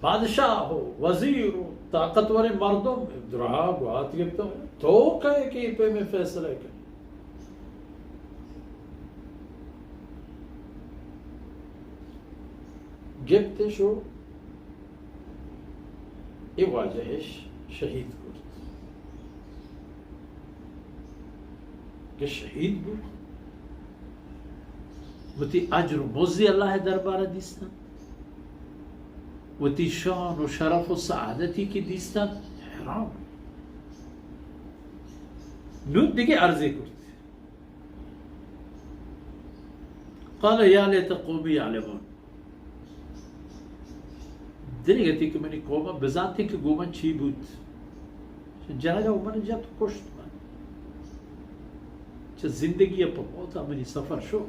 बादशाह हो, वजीर हो, ताकतवर मर्दों दुरा गुआत गिरता तो कहे कि पे में फैसला करें। गिरते शो ये वाजह शहीद गुर्त के शहीद गुर्त वती अजर मोजी अल्लाह दरबार दिस्ता वती शान व शरफ व सआदती की दिस्ता हैरान नूत दिखे अर्जे करते قال या लेता कौमी यालेमून दिने गति कि मैंने कौमा बजाते कि गोमन छी बूत जनाजा उमन जा तो कुश्त मन च जिंदगी पर बहुत मनी सफर शो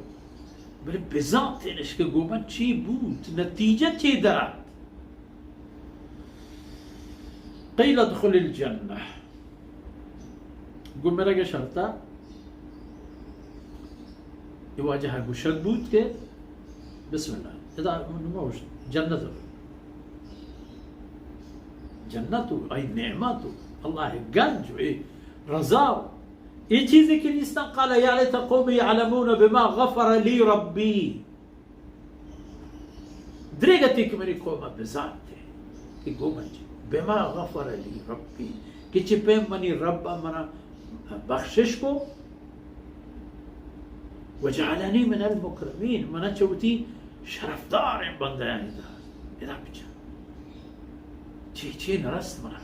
मेरे बजाते निश्के गोमन छी बूत नतीजा ची दरात قيل ادخل الجنة قول मेरा क्या शर्ता يواجهها مشرك بوت के بسم الله إذا موش جنة जन्नत आई नेमत अल्लाह गंज रज़ा ये चीज़ें के लिए قال يا ليت قومي يعلمون بما غفر لي ربي درجتي कि मेरी कौम बेजात थे कि गोमंज بما غفر لي ربي कि चिपे मनी रब मना बख्शिश को وجعلني من المكرمين मना चौथी शरफदार बंदा है इधर पीछे چی نرست منا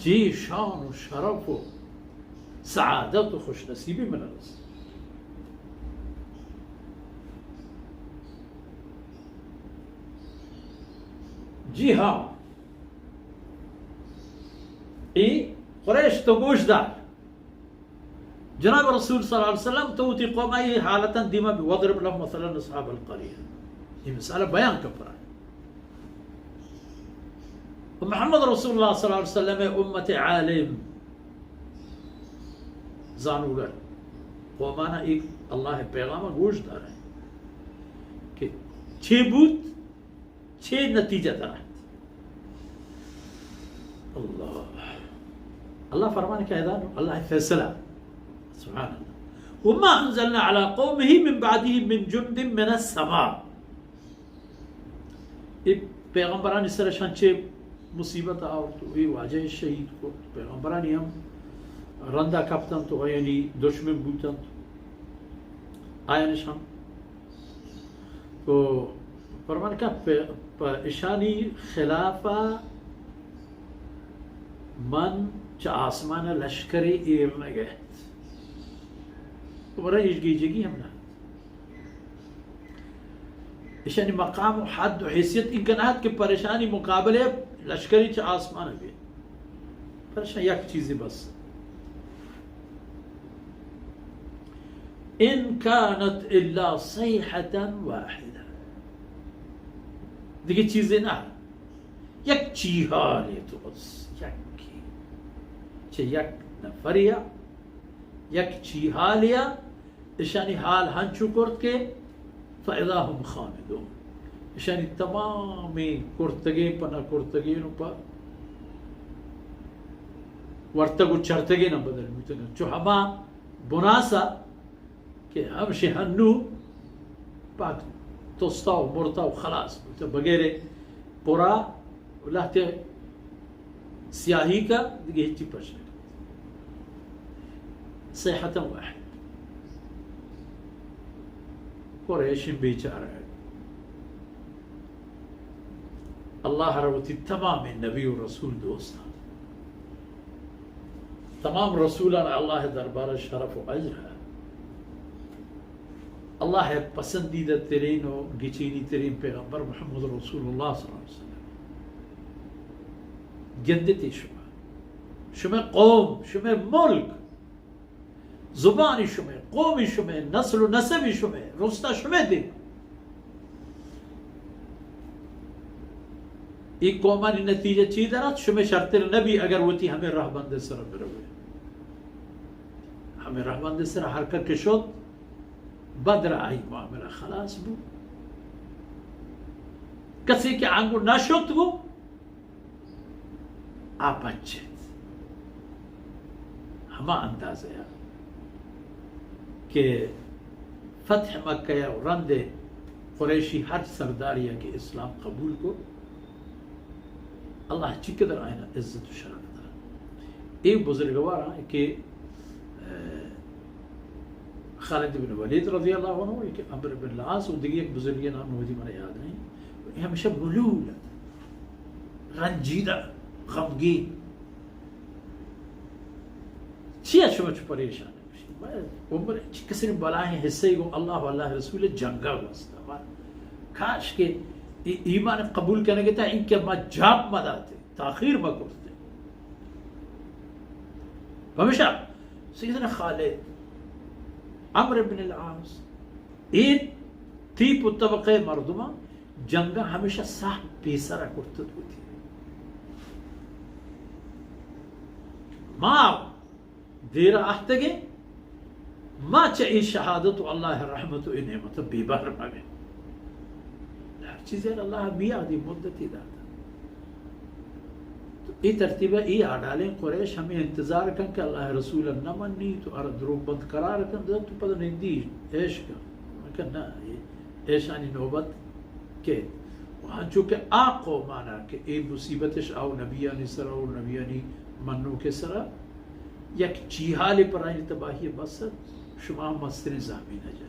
جی شان و شرف و سعادت و خوش نصیبی من رست جی ها ای قریش تو گوش دار جناب رسول صلی اللہ علیہ وسلم توتی قومائی حالتا دیما وضرب لهم مثلا اصحاب القرية یہ مسئلہ بیان کا پرا محمد رسول الله صلى الله عليه وسلم أمة عالم زانوگر قومانا ایک اللہ پیغام گوش دار ہے کہ چھ بوت چھ نتیجہ دار اللہ فرمان کا اعلان اللہ فیصلہ سبحان الله وما أنزلنا على قومه من بعده من جند من السماء پیغمبران اس طرح شانچے मुसीबत आओ तो ये वाजह शहीद को पैगंबरानी हम रंदा कप्तान तो है यानी दुश्मन बूतन आया निशान तो फरमान का ईशानी खिलाफा मन च आसमान लश्करी एर न गए तो बड़ा इश्क कीजिएगी हमने ईशानी मकाम हद हैसियत इम्कानात के परेशानी मुकाबले लश्करी च आसमान भी परेशान यक चीज़ें बस इन कानत इल्ला सैहतन वाहिदा देखिए चीज़ें ना यक चीहाल है तो बस यक नफरिया यक चीहालिया ईशानी हाल हंचु कुर्त के फ़ैज़ा हम खामिदून ईशानी तमाम कुर्तगे पना कुर्तगे नुपा वर्तगु चर्तगे न बदल मुतन जो हमा बुनासा के हम शहन्नु पाक तोस्ताव मुर्ताव खलास तो बगैरे पूरा उलाते सियाही का ये ची प्रश्न सेहतन वाहिद कुरैश बेचारा है अल्लाह रवती तमाम नबी और रसूल दोस्त तमाम रसूल अल्लाह दरबार शरफ व अजर है अल्लाह पसंदीदा तरीन और गिचीनी तरीन पैगम्बर मोहम्मद रसूलुल्लाह सल्लल्लाहु अलैहि वसल्लम जन्नती शुमे कौम शुमे मुल्क जुबानी शुमे कौमी शुमे नस्ल नसबी शुमे रुस्ता शुमे दिन एक कौमानी नतीजे चीज़ शुमे शर्त नबी अगर वती हमें रहबंद सर बरवे हमें रहबंद सर हरकत के शोध बदर आई मामला खलास बू कसे के आंगो नाशोत वो आप अच्छे हमा अंदाज़ है कि फतह मक्का या रंदे कुरैशी हर सरदारिया के इस्लाम कबूल को अल्लाह ची कदर आयना इज्जत शराफत एक बुजुर्गवार है कि खालिद बिन वलीद रज़ी अल्लाह अन्हु कि अम्र बिन लास और दिगी एक बुजुर्ग नाम मुझे मैंने याद नहीं हमेशा मलूल रंजीदा गमगीन चिया चुमच परेशान उम्र किसी ने बलाएं हिस्से को अल्लाह अल्लाह रसूल जंगा वस्ता काश के ईमान कबूल करने के था इनके मजाब मदाते ताखीर में करते हमेशा सैयदना खालिद अम्र बिन आस इन थी पुतबक़े मर्दुमा जंगा हमेशा साह बेसरा करते होती माँ देर आहतगे माँ चे शहादत अल्लाह रहमत नेमत बेबार में हर चीज़ अल्लाह मियाँ दी मुद्दत ही दाता तो ये तरतीब ये आडालें कुरैश हमें इंतजार कर के अल्लाह रसूल न मन्नी तो अर द्रोह बंद करार कर तो पता नहीं दी ऐश का ना ये ऐशानी नौबत के वहाँ जो कि आको माना कि ए मुसीबत आओ नबियानी सरा और नबियानी मन्नू के सरा या चीहाले पर आई तबाही बस शुमा मस्तर जामी न